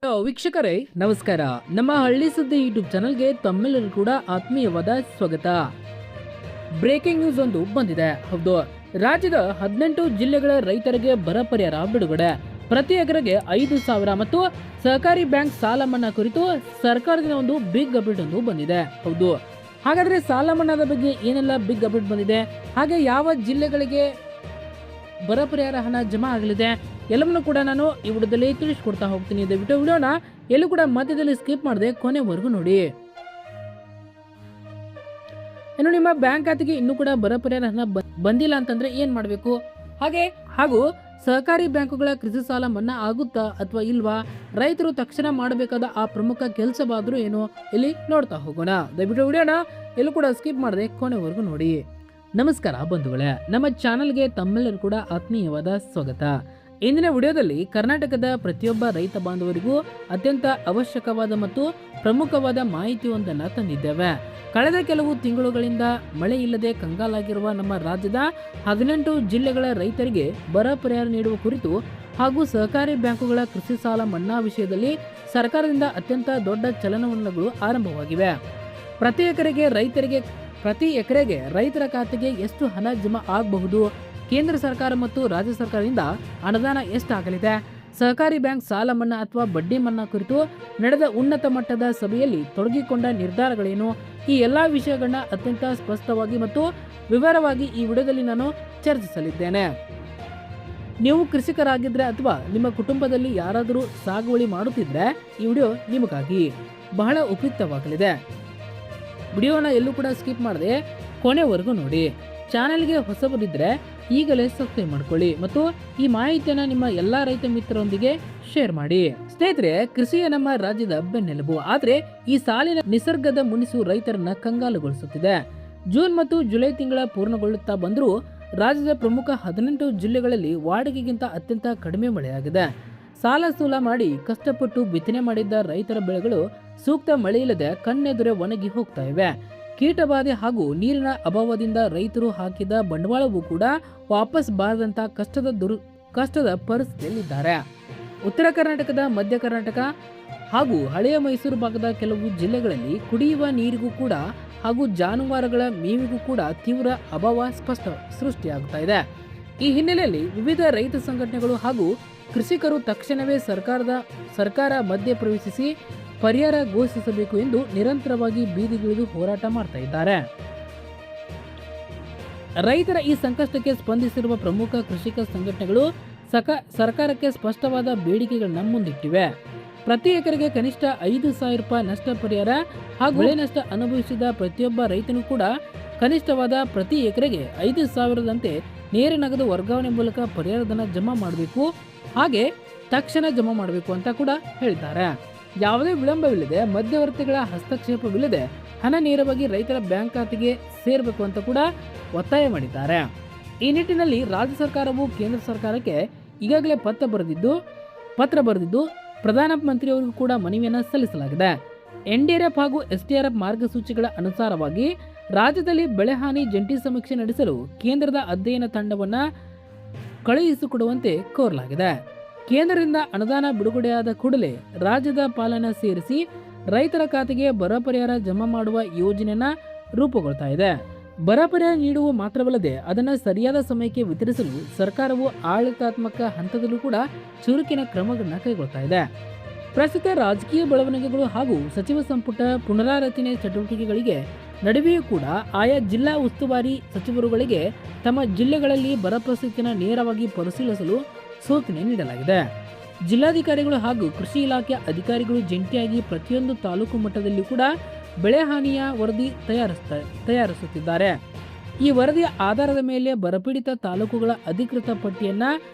ವೀಕ್ಷಕರೇ ನಮಸ್ಕಾರ. ನಮ್ಮ ಹಳ್ಳಿ ಸುದ್ದಿ ಯೂಟ್ಯೂಬ್ ಚಾನಲ್ಗೆ ತಮ್ಮೆಲ್ಲರೂ ಕೂಡ ಆತ್ಮೀಯವಾದ ಸ್ವಾಗತ. ಬ್ರೇಕಿಂಗ್ ನ್ಯೂಸ್ ಒಂದು ಬಂದಿದೆ. ಹೌದು, ರಾಜ್ಯದ 18 ಜಿಲ್ಲೆಗಳ ರೈತರಿಗೆ ಬರ ಪರಿಹಾರ ಬಿಡುಗಡೆ. ಪ್ರತಿ ಎಕರೆಗೆ 5,000 ಮತ್ತು ಸಹಕಾರಿ ಬ್ಯಾಂಕ್ ಸಾಲ ಮನ್ನಾ ಕುರಿತು ಸರ್ಕಾರದಿಂದ ಒಂದು ಬಿಗ್ ಅಪ್ಡೇಟ್ ಒಂದು ಬಂದಿದೆ. ಹೌದು, ಹಾಗಾದ್ರೆ ಸಾಲ ಮನ್ನಾದ ಬಗ್ಗೆ ಏನೆಲ್ಲ ಬಿಗ್ ಅಪ್ಡೇಟ್ ಬಂದಿದೆ, ಹಾಗೆ ಯಾವ ಜಿಲ್ಲೆಗಳಿಗೆ ಬರ ಪರಿಹಾರ ಹಣ ಜಮಾ ಆಗಲಿದೆ ಎಲ್ಲವನ್ನೂ ಕೂಡ ನಾನು ಈ ವಿಡಿಯೋದಲ್ಲಿ ತಿಳಿಸ್ಕೊಡ್ತಾ ಹೋಗ್ತೀನಿ. ದಯವಿಟ್ಟು ವಿಡಿಯೋನ ಎಲ್ಲೂ ಕೂಡ ಮಧ್ಯದಲ್ಲಿ ಸ್ಕಿಪ್ ಮಾಡದೆ ಕೊನೆವರೆಗೂ ನೋಡಿ. ಇನ್ನು ನಿಮ್ಮ ಬ್ಯಾಂಕ್ ಖಾತೆಗೆ ಇನ್ನೂ ಕೂಡ ಬರ ಪರಿಹಾರ ಹಣ ಬಂದಿಲ್ಲ ಅಂತಂದ್ರೆ ಏನ್ ಮಾಡಬೇಕು, ಹಾಗೂ ಸಹಕಾರಿ ಬ್ಯಾಂಕುಗಳ ಕೃಷಿ ಸಾಲ ಮನ್ನಾ ಆಗುತ್ತಾ ಅಥವಾ ಇಲ್ವಾ, ರೈತರು ತಕ್ಷಣ ಮಾಡಬೇಕಾದ ಆ ಪ್ರಮುಖ ಕೆಲಸವಾದ್ರೂ ಏನು, ಇಲ್ಲಿ ನೋಡ್ತಾ ಹೋಗೋಣ. ದಯವಿಟ್ಟು ವಿಡಿಯೋನ ಎಲ್ಲೂ ಕೂಡ ಸ್ಕಿಪ್ ಮಾಡದೆ ಕೊನೆವರೆಗೂ ನೋಡಿ. ನಮಸ್ಕಾರ ಬಂಧುಗಳೇ, ನಮ್ಮ ಚಾನಲ್ಗೆ ತಮ್ಮೆಲ್ಲರೂ ಕೂಡ ಆತ್ಮೀಯವಾದ ಸ್ವಾಗತ. ಇಂದಿನ ವಿಡಿಯೋದಲ್ಲಿ ಕರ್ನಾಟಕದ ಪ್ರತಿಯೊಬ್ಬ ರೈತ ಬಾಂಧವರಿಗೂ ಅತ್ಯಂತ ಅವಶ್ಯಕವಾದ ಮತ್ತು ಪ್ರಮುಖವಾದ ಮಾಹಿತಿಯೊಂದನ್ನು ತಂದಿದ್ದೇವೆ. ಕಳೆದ ಕೆಲವು ತಿಂಗಳುಗಳಿಂದ ಮಳೆ ಇಲ್ಲದೆ ಕಂಗಾಲಾಗಿರುವ ನಮ್ಮ ರಾಜ್ಯದ 18 ಜಿಲ್ಲೆಗಳ ರೈತರಿಗೆ ಬರ ಪರಿಹಾರ ನೀಡುವ ಕುರಿತು ಹಾಗೂ ಸಹಕಾರಿ ಬ್ಯಾಂಕುಗಳ ಕೃಷಿ ಸಾಲ ಮನ್ನಾ ವಿಷಯದಲ್ಲಿ ಸರ್ಕಾರದಿಂದ ಅತ್ಯಂತ ದೊಡ್ಡ ಚಲನವಲನಗಳು ಆರಂಭವಾಗಿವೆ. ಪ್ರತಿ ಎಕರೆಗೆ ರೈತರ ಖಾತೆಗೆ ಎಷ್ಟು ಹಣ ಜಮಾ ಆಗಬಹುದು, ಕೇಂದ್ರ ಸರ್ಕಾರ ಮತ್ತು ರಾಜ್ಯ ಸರ್ಕಾರದಿಂದ ಅನುದಾನ ಎಷ್ಟಾಗಲಿದೆ, ಸಹಕಾರಿ ಬ್ಯಾಂಕ್ ಸಾಲ ಮನ್ನಾ ಅಥವಾ ಬಡ್ಡಿ ಮನ್ನಾ ಕುರಿತು ನಡೆದ ಉನ್ನತ ಮಟ್ಟದ ಸಭೆಯಲ್ಲಿ ತೊಡಗಿಕೊಂಡ ನಿರ್ಧಾರಗಳೇನು, ಈ ಎಲ್ಲಾ ವಿಷಯಗಳನ್ನ ಅತ್ಯಂತ ಸ್ಪಷ್ಟವಾಗಿ ಮತ್ತು ವಿವರವಾಗಿ ಈ ವಿಡಿಯೋದಲ್ಲಿ ನಾನು ಚರ್ಚಿಸಲಿದ್ದೇನೆ. ನೀವು ಕೃಷಿಕರಾಗಿದ್ರೆ ಅಥವಾ ನಿಮ್ಮ ಕುಟುಂಬದಲ್ಲಿ ಯಾರಾದರೂ ಸಾಗುವಳಿ ಮಾಡುತ್ತಿದ್ರೆ ಈ ವಿಡಿಯೋ ನಿಮಗಾಗಿ ಬಹಳ ಉಪಯುಕ್ತವಾಗಲಿದೆ. ವಿಡಿಯೋನ ಎಲ್ಲೂ ಕೂಡ ಸ್ಕಿಪ್ ಮಾಡದೆ ಕೊನೆವರೆಗೂ ನೋಡಿ. ಚಾನೆಲ್ಗೆ ಹೊಸಬರಿದ್ರೆ ಈಗಲೇ ಸಬ್ಸ್ಕ್ರೈಬ್ ಮಾಡ್ಕೊಳ್ಳಿ ಮತ್ತು ಈ ಮಾಹಿತಿಯನ್ನು ನಿಮ್ಮ ಎಲ್ಲಾ ರೈತ ಮಿತ್ರರೊಂದಿಗೆ ಶೇರ್ ಮಾಡಿ. ಸ್ನೇಹಿತರೆ, ಕೃಷಿಯ ನಮ್ಮ ರಾಜ್ಯದ ಬೆನ್ನೆಲುಬು. ಆದ್ರೆ ಈ ಸಾಲಿನ ನಿಸರ್ಗದ ಮುನಿಸು ರೈತರನ್ನ ಕಂಗಾಲುಗೊಳಿಸುತ್ತಿದೆ. ಜೂನ್ ಮತ್ತು ಜುಲೈ ತಿಂಗಳ ಪೂರ್ಣಗೊಳ್ಳುತ್ತಾ ಬಂದರೂ ರಾಜ್ಯದ ಪ್ರಮುಖ 18 ಜಿಲ್ಲೆಗಳಲ್ಲಿ ವಾಡಿಕೆಗಿಂತ ಅತ್ಯಂತ ಕಡಿಮೆ ಮಳೆಯಾಗಿದೆ. ಸಾಲ ಸೂಲ ಮಾಡಿ ಕಷ್ಟಪಟ್ಟು ಬಿತ್ತನೆ ಮಾಡಿದ್ದ ರೈತರ ಬೆಳೆಗಳು ಸೂಕ್ತ ಮಳೆಯಿಲ್ಲದೆ ಕಣ್ಣೆದುರೆ ಒಣಗಿ ಹೋಗ್ತಾ ಇವೆ. ಕೀಟಬಾಧೆ ಹಾಗೂ ನೀರಿನ ಅಭಾವದಿಂದ ರೈತರು ಹಾಕಿದ ಬಂಡವಾಳವೂ ಕೂಡ ವಾಪಸ್ ಬಾರದಂತ ಕಷ್ಟದ ಪರಿಸ್ಥಿತಿಯಲ್ಲಿದ್ದಾರೆ. ಉತ್ತರ ಕರ್ನಾಟಕದ, ಮಧ್ಯ ಕರ್ನಾಟಕ ಹಾಗೂ ಹಳೆಯ ಮೈಸೂರು ಭಾಗದ ಕೆಲವು ಜಿಲ್ಲೆಗಳಲ್ಲಿ ಕುಡಿಯುವ ನೀರಿಗೂ ಕೂಡ ಹಾಗೂ ಜಾನುವಾರುಗಳ ಮೇವಿಗೂ ಕೂಡ ತೀವ್ರ ಅಭಾವ ಸೃಷ್ಟಿಯಾಗ್ತಾ ಇದೆ. ಈ ಹಿನ್ನೆಲೆಯಲ್ಲಿ ವಿವಿಧ ರೈತ ಸಂಘಟನೆಗಳು ಹಾಗೂ ಕೃಷಿಕರು ತಕ್ಷಣವೇ ಸರ್ಕಾರ ಮಧ್ಯ ಪ್ರವೇಶಿಸಿ ಪರಿಹಾರ ಘೋಷಿಸಬೇಕು ಎಂದು ನಿರಂತರವಾಗಿ ಬೀದಿಗಿಳಿದು ಹೋರಾಟ ಮಾಡ್ತಾ ಇದ್ದಾರೆ. ರೈತರ ಈ ಸಂಕಷ್ಟಕ್ಕೆ ಸ್ಪಂದಿಸಿರುವ ಪ್ರಮುಖ ಕೃಷಿಕ ಸಂಘಟನೆಗಳು ಸರ್ಕಾರಕ್ಕೆ ಸ್ಪಷ್ಟವಾದ ಬೇಡಿಕೆಗಳನ್ನ ಮುಂದಿಟ್ಟಿವೆ. ಪ್ರತಿ ಎಕರೆಗೆ ಕನಿಷ್ಠ 5,000 ರೂಪಾಯಿ ನಷ್ಟ ಪರಿಹಾರ ಹಾಗೂ ಬೆಳೆ ನಷ್ಟ ಅನುಭವಿಸಿದ ಪ್ರತಿಯೊಬ್ಬ ರೈತನು ಕೂಡ ಕನಿಷ್ಠವಾದ ಪ್ರತಿ ಎಕರೆಗೆ 5,000ದಂತೆ ನೇರ ನಗದು ವರ್ಗಾವಣೆ ಮೂಲಕ ಪರಿಹಾರ ಧನ ಜಮಾ ಮಾಡಬೇಕು, ಹಾಗೆ ತಕ್ಷಣ ಜಮಾ ಮಾಡಬೇಕು ಅಂತ ಕೂಡ ಹೇಳಿದ್ದಾರೆ. ಯಾವುದೇ ವಿಳಂಬವಿಲ್ಲದೆ, ಮಧ್ಯವರ್ತಿಗಳ ಹಸ್ತಕ್ಷೇಪವಿಲ್ಲದೆ ಹಣ ನೇರವಾಗಿ ರೈತರ ಬ್ಯಾಂಕ್ ಖಾತೆಗೆ ಸೇರಬೇಕು ಅಂತ ಕೂಡ ಒತ್ತಾಯ ಮಾಡಿದ್ದಾರೆ. ಈ ನಿಟ್ಟಿನಲ್ಲಿ ರಾಜ್ಯ ಸರ್ಕಾರವು ಕೇಂದ್ರ ಸರ್ಕಾರಕ್ಕೆ ಈಗಾಗಲೇ ಪತ್ರ ಬರೆದಿದ್ದು ಪ್ರಧಾನಮಂತ್ರಿಯವರಿಗೂ ಕೂಡ ಮನವಿಯನ್ನು ಸಲ್ಲಿಸಲಾಗಿದೆ. ಎನ್ಡಿಆರ್ಎಫ್ ಹಾಗೂ ಎಸ್ಡಿಆರ್ಎಫ್ ಮಾರ್ಗಸೂಚಿಗಳ ಅನುಸಾರವಾಗಿ ರಾಜ್ಯದಲ್ಲಿ ಬೆಳೆ ಹಾನಿ ಜಂಟಿ ಸಮೀಕ್ಷೆ ನಡೆಸಲು ಕೇಂದ್ರದ ಅಧ್ಯಯನ ತಂಡವನ್ನು ಕಳುಹಿಸಿಕೊಡುವಂತೆ ಕೋರಲಾಗಿದೆ. ಕೇಂದ್ರದಿಂದ ಅನುದಾನ ಬಿಡುಗಡೆಯಾದ ಕೂಡಲೇ ರಾಜ್ಯದ ಪಾಲನ್ನ ಸೇರಿಸಿ ರೈತರ ಖಾತೆಗೆ ಬರ ಪರಿಹಾರ ಜಮಾ ಮಾಡುವ ಯೋಜನೆಯನ್ನ ರೂಪುಗೊಳ್ತಾ ಇದೆ. ಬರ ಪರಿಹಾರ ನೀಡುವ ಮಾತ್ರವಲ್ಲದೆ ಅದನ್ನು ಸರಿಯಾದ ಸಮಯಕ್ಕೆ ವಿತರಿಸಲು ಸರ್ಕಾರವು ಆಡಳಿತಾತ್ಮಕ ಹಂತದಲ್ಲೂ ಕೂಡ ಚುರುಕಿನ ಕ್ರಮಗಳನ್ನು ಕೈಗೊಳ್ತಾ ಇದೆ. ಪ್ರಸ್ತುತ ರಾಜಕೀಯ ಬೆಳವಣಿಗೆಗಳು ಹಾಗೂ ಸಚಿವ ಸಂಪುಟ ಪುನರಾರಚನೆ ಚಟುವಟಿಕೆಗಳಿಗೆ ನಡುವೆಯೂ ಕೂಡ ಆಯಾ ಜಿಲ್ಲಾ ಉಸ್ತುವಾರಿ ಸಚಿವರುಗಳಿಗೆ ತಮ್ಮ ಜಿಲ್ಲೆಗಳಲ್ಲಿ ಬರ ಪರಿಸ್ಥಿತಿಯನ್ನು ನೇರವಾಗಿ ಪರಿಶೀಲಿಸಲು ಸೂಚನೆ ನೀಡಲಾಗಿದೆ. ಜಿಲ್ಲಾಧಿಕಾರಿಗಳು ಹಾಗೂ ಕೃಷಿ ಇಲಾಖೆ ಅಧಿಕಾರಿಗಳು ಜಂಟಿಯಾಗಿ ಪ್ರತಿಯೊಂದು ತಾಲೂಕು ಮಟ್ಟದಲ್ಲಿ ಕೂಡ ಬೆಳೆ ಹಾನಿಯ ವರದಿ ತಯಾರಿಸುತ್ತಿದ್ದಾರೆ. ಈ ವರದಿಯ ಆಧಾರದ ಮೇಲೆ ಬರಪೀಡಿತ ತಾಲೂಕುಗಳ ಅಧಿಕೃತ ಪಟ್ಟಿಯನ್ನ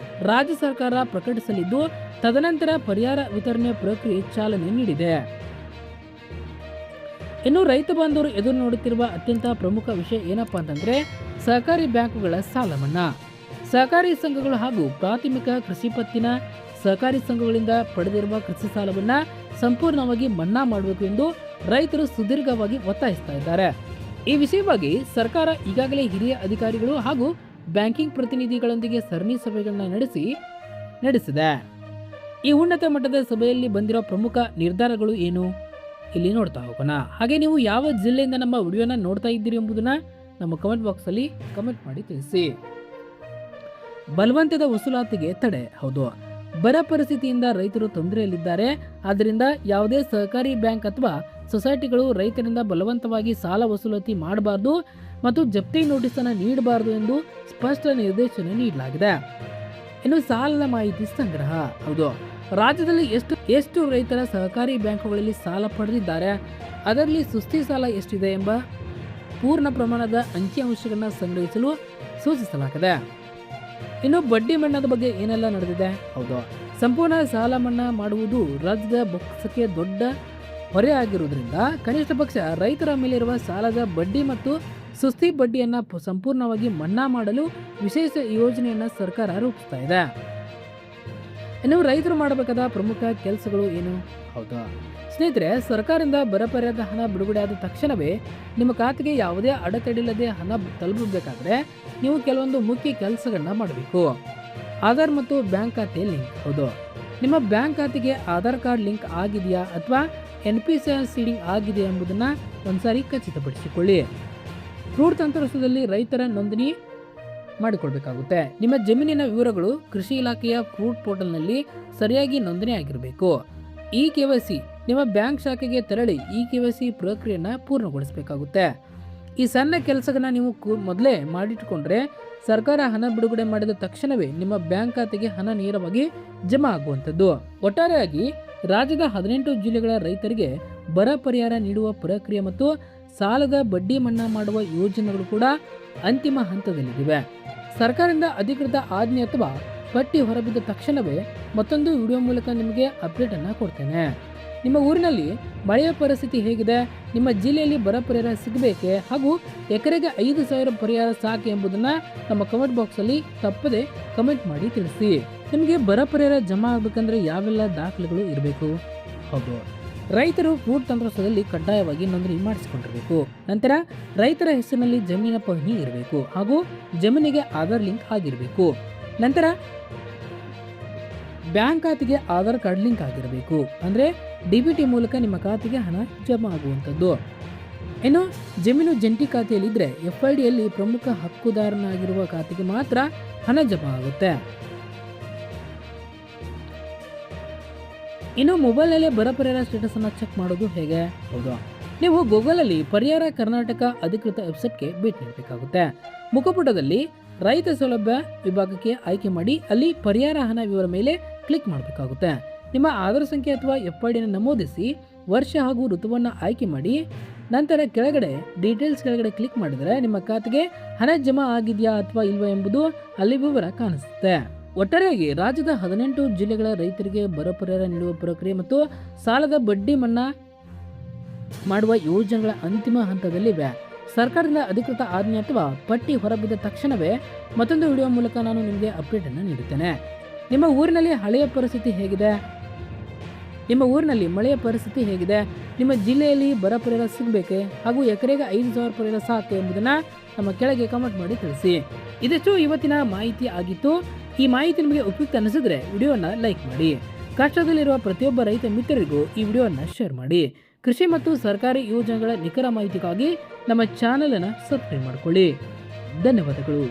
ರಾಜ್ಯ ಸರ್ಕಾರ ಪ್ರಕಟಿಸಲಿದ್ದು, ತದನಂತರ ಪರಿಹಾರ ವಿತರಣೆ ಪ್ರಕ್ರಿಯೆ ಚಾಲನೆ ನೀಡಿದೆ. ಇನ್ನು ರೈತ ಬಾಂಧವರು ಎದುರು ನೋಡುತ್ತಿರುವ ಅತ್ಯಂತ ಪ್ರಮುಖ ವಿಷಯ ಏನಪ್ಪಾ ಅಂತಂದ್ರೆ ಸಹಕಾರಿ ಬ್ಯಾಂಕುಗಳ ಸಾಲ ಮನ್ನಾ. ಸಹಕಾರಿ ಸಂಘಗಳು ಹಾಗೂ ಪ್ರಾಥಮಿಕ ಕೃಷಿ ಪತ್ತಿನ ಸಹಕಾರಿ ಸಂಘಗಳಿಂದ ಪಡೆದಿರುವ ಕೃಷಿ ಸಾಲವನ್ನ ಸಂಪೂರ್ಣವಾಗಿ ಮನ್ನಾ ಮಾಡಬೇಕು ಎಂದು ರೈತರು ಸುದೀರ್ಘವಾಗಿ ಒತ್ತಾಯಿಸ್ತಾ ಇದ್ದಾರೆ. ಈ ವಿಷಯವಾಗಿ ಸರ್ಕಾರ ಈಗಾಗಲೇ ಹಿರಿಯ ಅಧಿಕಾರಿಗಳು ಹಾಗೂ ಬ್ಯಾಂಕಿಂಗ್ ಪ್ರತಿನಿಧಿಗಳೊಂದಿಗೆ ಸರಣಿ ಸಭೆಗಳನ್ನ ನಡೆಸಿದೆ. ಈ ಉನ್ನತ ಮಟ್ಟದ ಸಭೆಯಲ್ಲಿ ಬಂದಿರೋ ಪ್ರಮುಖ ನಿರ್ಧಾರಗಳು ಏನು ಇಲ್ಲಿ ನೋಡ್ತಾ ಹೋಗೋಣ. ಹಾಗೆ ನೀವು ಯಾವ ಜಿಲ್ಲೆಯಿಂದ ನಮ್ಮ ವಿಡಿಯೋನ ನೋಡ್ತಾ ಇದ್ದೀರಿ ಎಂಬುದನ್ನ ನಮ್ಮ ಕಮೆಂಟ್ ಬಾಕ್ಸಲ್ಲಿ ಕಮೆಂಟ್ ಮಾಡಿ ತಿಳಿಸಿ. ಬಲವಂತದ ವಸೂಲಾತಿಗೆ ತಡೆ. ಹೌದು, ಬರ ಪರಿಸ್ಥಿತಿಯಿಂದ ರೈತರು ತೊಂದರೆಯಲ್ಲಿದ್ದಾರೆ. ಆದ್ದರಿಂದ ಯಾವುದೇ ಸಹಕಾರಿ ಬ್ಯಾಂಕ್ ಅಥವಾ ಸೊಸೈಟಿಗಳು ರೈತರಿಂದ ಬಲವಂತವಾಗಿ ಸಾಲ ವಸೂಲಾತಿ ಮಾಡಬಾರದು ಮತ್ತು ಜಪ್ತಿ ನೋಟಿಸ್ ಅನ್ನು ನೀಡಬಾರದು ಎಂದು ಸ್ಪಷ್ಟ ನಿರ್ದೇಶನ ನೀಡಲಾಗಿದೆ. ಇನ್ನು ಸಾಲದ ಮಾಹಿತಿ ಸಂಗ್ರಹ. ಹೌದು, ರಾಜ್ಯದಲ್ಲಿ ಎಷ್ಟು ರೈತರ ಸಹಕಾರಿ ಬ್ಯಾಂಕುಗಳಲ್ಲಿ ಸಾಲ ಪಡೆದಿದ್ದಾರೆ, ಅದರಲ್ಲಿ ಸುಸ್ತಿ ಸಾಲ ಎಷ್ಟಿದೆ ಎಂಬ ಪೂರ್ಣ ಪ್ರಮಾಣದ ಅಂಕಿಅಂಶಗಳನ್ನು ಸಂಗ್ರಹಿಸಲು ಸೂಚಿಸಲಾಗಿದೆ. ಇನ್ನು ಬಡ್ಡಿ ಮನ್ನಾದ ಬಗ್ಗೆ ಏನೆಲ್ಲ ನಡೆದಿದೆ. ಹೌದು, ಸಂಪೂರ್ಣ ಸಾಲ ಮನ್ನಾ ಮಾಡುವುದು ರಾಜ್ಯದ ಬೊಕ್ಕಸಕ್ಕೆ ದೊಡ್ಡ ಹೊರೆ ಆಗಿರುವುದರಿಂದ ಕನಿಷ್ಠ ಪಕ್ಷ ರೈತರ ಮೇಲಿರುವ ಸಾಲದ ಬಡ್ಡಿ ಮತ್ತು ಸುಸ್ತಿ ಬಡ್ಡಿಯನ್ನು ಸಂಪೂರ್ಣವಾಗಿ ಮನ್ನಾ ಮಾಡಲು ವಿಶೇಷ ಯೋಜನೆಯನ್ನು ಸರ್ಕಾರ ರೂಪಿಸ್ತಾ ಇದೆ. ಇನ್ನು ರೈತರು ಮಾಡಬೇಕಾದ ಪ್ರಮುಖ ಕೆಲಸಗಳು ಏನು. ಹೌದು ಸ್ನೇಹಿತರೆ, ಸರ್ಕಾರದಿಂದ ಬರ ಪರಿಹಾರದ ಹಣ ಬಿಡುಗಡೆ ಆದ ತಕ್ಷಣವೇ ನಿಮ್ಮ ಖಾತೆಗೆ ಯಾವುದೇ ಅಡೆತಡೆಯಿಲ್ಲದೆ ಹಣ ತಲುಪಬೇಕಾದ್ರೆ ನೀವು ಕೆಲವೊಂದು ಮುಖ್ಯ ಕೆಲಸಗಳನ್ನ ಮಾಡಬೇಕು. ಆಧಾರ್ ಮತ್ತು ಬ್ಯಾಂಕ್ ಖಾತೆ ಲಿಂಕ್. ಹೌದು, ನಿಮ್ಮ ಬ್ಯಾಂಕ್ ಖಾತೆಗೆ ಆಧಾರ್ ಕಾರ್ಡ್ ಲಿಂಕ್ ಆಗಿದೆಯಾ ಅಥವಾ NPCI ಸೀಡಿಂಗ್ ಆಗಿದೆ ಎಂಬುದನ್ನು ಒಂದ್ಸಾರಿ ಖಚಿತಪಡಿಸಿಕೊಳ್ಳಿ. ಫ್ರೂಟ್ ತಂತ್ರಾಂಶದಲ್ಲಿ ರೈತರ ನೋಂದಣಿ ಮಾಡಿಕೊಳ್ಬೇಕಾಗುತ್ತೆ. ನಿಮ್ಮ ಜಮೀನಿನ ವಿವರಗಳು ಕೃಷಿ ಇಲಾಖೆಯ ಫ್ರೂಟ್ ಪೋರ್ಟಲ್ನಲ್ಲಿ ಸರಿಯಾಗಿ ನೋಂದಣಿ ಆಗಿರಬೇಕು. KYC, ನಿಮ್ಮ ಬ್ಯಾಂಕ್ ಶಾಖೆಗೆ ತೆರಳಿ KYC ಪ್ರಕ್ರಿಯೆಯನ್ನು ಪೂರ್ಣಗೊಳಿಸಬೇಕಾಗುತ್ತೆ. ಈ ಸಣ್ಣ ಕೆಲಸಗಳನ್ನ ನೀವು ಮೊದಲೇ ಮಾಡಿಟ್ಟುಕೊಂಡ್ರೆ ಸರ್ಕಾರ ಹಣ ಬಿಡುಗಡೆ ಮಾಡಿದ ತಕ್ಷಣವೇ ನಿಮ್ಮ ಬ್ಯಾಂಕ್ ಖಾತೆಗೆ ಹಣ ನೇರವಾಗಿ ಜಮಾ ಆಗುವಂಥದ್ದು. ಒಟ್ಟಾರೆಯಾಗಿ ರಾಜ್ಯದ 18 ಜಿಲ್ಲೆಗಳ ರೈತರಿಗೆ ಬರ ಪರಿಹಾರ ನೀಡುವ ಪ್ರಕ್ರಿಯೆ ಮತ್ತು ಸಾಲದ ಬಡ್ಡಿ ಮನ್ನಾ ಮಾಡುವ ಯೋಜನೆಗಳು ಕೂಡ ಅಂತಿಮ ಹಂತದಲ್ಲಿವೆ. ಸರ್ಕಾರದಿಂದ ಅಧಿಕೃತ ಆಜ್ಞೆ ಅಥವಾ ಪಟ್ಟಿ ಹೊರಬಿದ್ದ ತಕ್ಷಣವೇ ಮತ್ತೊಂದು ವಿಡಿಯೋ ಮೂಲಕ ನಿಮಗೆ ಅಪ್ಡೇಟ್ ಅನ್ನು ಕೊಡ್ತೇನೆ. ನಿಮ್ಮ ಊರಿನಲ್ಲಿ ಮಳೆಯ ಪರಿಸ್ಥಿತಿ ಹೇಗಿದೆ, ನಿಮ್ಮ ಜಿಲ್ಲೆಯಲ್ಲಿ ಬರ ಪರಿಹಾರ ಸಿಗಬೇಕೆ ಹಾಗೂ ಎಕರೆಗೆ 5,000 ಪರಿಹಾರ ಸಾಕು ಎಂಬುದನ್ನು ನಮ್ಮ ಕಮೆಂಟ್ ಬಾಕ್ಸಲ್ಲಿ ತಪ್ಪದೆ ಕಮೆಂಟ್ ಮಾಡಿ ತಿಳಿಸಿ. ನಿಮಗೆ ಬರ ಪರಿಹಾರ ಜಮಾ ಆಗಬೇಕಂದ್ರೆ ಯಾವೆಲ್ಲ ದಾಖಲೆಗಳು ಇರಬೇಕು. ಹೌದು, ರೈತರು ಫ್ರೂಟ್ ತಂತ್ರಾಂಶದಲ್ಲಿ ಕಡ್ಡಾಯವಾಗಿ ನೋಂದಣಿ ಮಾಡಿಸಿಕೊಂಡಿರಬೇಕು. ನಂತರ ರೈತರ ಹೆಸರಿನಲ್ಲಿ ಜಮೀನಿನ ಪಹಣಿ ಇರಬೇಕು ಹಾಗೂ ಜಮೀನಿಗೆ ಆಧಾರ್ ಲಿಂಕ್ ಆಗಿರಬೇಕು. ನಂತರ ಬ್ಯಾಂಕ್ ಖಾತೆಗೆ ಆಧಾರ್ ಕಾರ್ಡ್ ಲಿಂಕ್ ಆಗಿರಬೇಕು. ಅಂದರೆ DBT ಮೂಲಕ ನಿಮ್ಮ ಖಾತೆಗೆ ಹಣ ಜಮಾ ಆಗುವಂಥದ್ದು. ಇನ್ನು ಜಮೀನು ಜಂಟಿ ಖಾತೆಯಲ್ಲಿದ್ದರೆ FIDಯಲ್ಲಿ ಪ್ರಮುಖ ಹಕ್ಕುದಾರನಾಗಿರುವ ಖಾತೆಗೆ ಮಾತ್ರ ಹಣ ಜಮಾ ಆಗುತ್ತೆ. ಇನ್ನು ಮೊಬೈಲಲ್ಲೇ ಬರ ಪರಿಹಾರ ಸ್ಟೇಟಸ್ ಅನ್ನು ಚೆಕ್ ಮಾಡೋದು ಹೇಗೆ. ಹೌದು, ನೀವು ಗೂಗಲಲ್ಲಿ ಪರಿಹಾರ ಕರ್ನಾಟಕ ಅಧಿಕೃತ ವೆಬ್ಸೈಟ್ಗೆ ಭೇಟಿ ನೀಡಬೇಕಾಗುತ್ತೆ. ಮುಖಪುಟದಲ್ಲಿ ರೈತ ಸೌಲಭ್ಯ ವಿಭಾಗಕ್ಕೆ ಆಯ್ಕೆ ಮಾಡಿ ಅಲ್ಲಿ ಪರಿಹಾರ ಹಣ ವಿವರ ಮೇಲೆ ಕ್ಲಿಕ್ ಮಾಡಬೇಕಾಗುತ್ತೆ. ನಿಮ್ಮ ಆಧಾರ್ ಸಂಖ್ಯೆ ಅಥವಾ FIDಯನ್ನು ನಮೂದಿಸಿ ವರ್ಷ ಹಾಗೂ ಋತುವನ್ನು ಆಯ್ಕೆ ಮಾಡಿ ನಂತರ ಕೆಳಗಡೆ ಡೀಟೇಲ್ಸ್ ಕೆಳಗಡೆ ಕ್ಲಿಕ್ ಮಾಡಿದರೆ ನಿಮ್ಮ ಖಾತೆಗೆ ಹಣ ಜಮಾ ಆಗಿದೆಯಾ ಅಥವಾ ಇಲ್ವಾ ಎಂಬುದು ಅಲ್ಲಿ ವಿವರ ಕಾಣಿಸುತ್ತೆ. ಒಟ್ಟಾರೆಯಾಗಿ ರಾಜ್ಯದ 18 ಜಿಲ್ಲೆಗಳ ರೈತರಿಗೆ ಬರ ಪರಿಹಾರ ನೀಡುವ ಪ್ರಕ್ರಿಯೆ ಮತ್ತು ಸಾಲದ ಬಡ್ಡಿ ಮನ್ನಾ ಮಾಡುವ ಯೋಜನೆಗಳ ಅಂತಿಮ ಹಂತದಲ್ಲಿವೆ. ಸರ್ಕಾರದಿಂದ ಅಧಿಕೃತ ಆಜ್ಞೆ ಅಥವಾ ಪಟ್ಟಿ ಹೊರಬಿದ್ದ ತಕ್ಷಣವೇ ಮತ್ತೊಂದು ವಿಡಿಯೋ ಮೂಲಕ ನಾನು ನಿಮಗೆ ಅಪ್ಡೇಟ್ ಅನ್ನು ನೀಡುತ್ತೇನೆ. ನಿಮ್ಮ ಊರಿನಲ್ಲಿ ಹಳೆಯ ಪರಿಸ್ಥಿತಿ ಹೇಗಿದೆ, ನಿಮ್ಮ ಊರಿನಲ್ಲಿ ಮಳೆಯ ಪರಿಸ್ಥಿತಿ ಹೇಗಿದೆ, ನಿಮ್ಮ ಜಿಲ್ಲೆಯಲ್ಲಿ ಬರ ಪರಿಹಾರ ಸಿಗಬೇಕೆ ಹಾಗೂ ಎಕರೆಗೆ 5,000 ಪರಿಹಾರ ಸಾಕು ಎಂಬುದನ್ನು ನಮ್ಮ ಕೆಳಗೆ ಕಮೆಂಟ್ ಮಾಡಿ ತಿಳಿಸಿ. ಇದೆಷ್ಟು ಇವತ್ತಿನ ಮಾಹಿತಿ ಆಗಿತ್ತು. ಈ ಮಾಹಿತಿ ನಿಮಗೆ ಉಪಯುಕ್ತ ಅನಿಸಿದ್ರೆ ವಿಡಿಯೋನ ಲೈಕ್ ಮಾಡಿ. ಕಷ್ಟದಲ್ಲಿರುವ ಪ್ರತಿಯೊಬ್ಬ ರೈತ ಮಿತ್ರರಿಗೂ ಈ ವಿಡಿಯೋನ ಶೇರ್ ಮಾಡಿ. ಕೃಷಿ ಮತ್ತು ಸರ್ಕಾರಿ ಯೋಜನೆಗಳ ನಿಖರ ಮಾಹಿತಿಗಾಗಿ ನಮ್ಮ ಚಾನೆಲ್ ಅನ್ನು ಸಬ್ಸ್ಕ್ರೈಬ್ ಮಾಡಿಕೊಳ್ಳಿ. ಧನ್ಯವಾದಗಳು.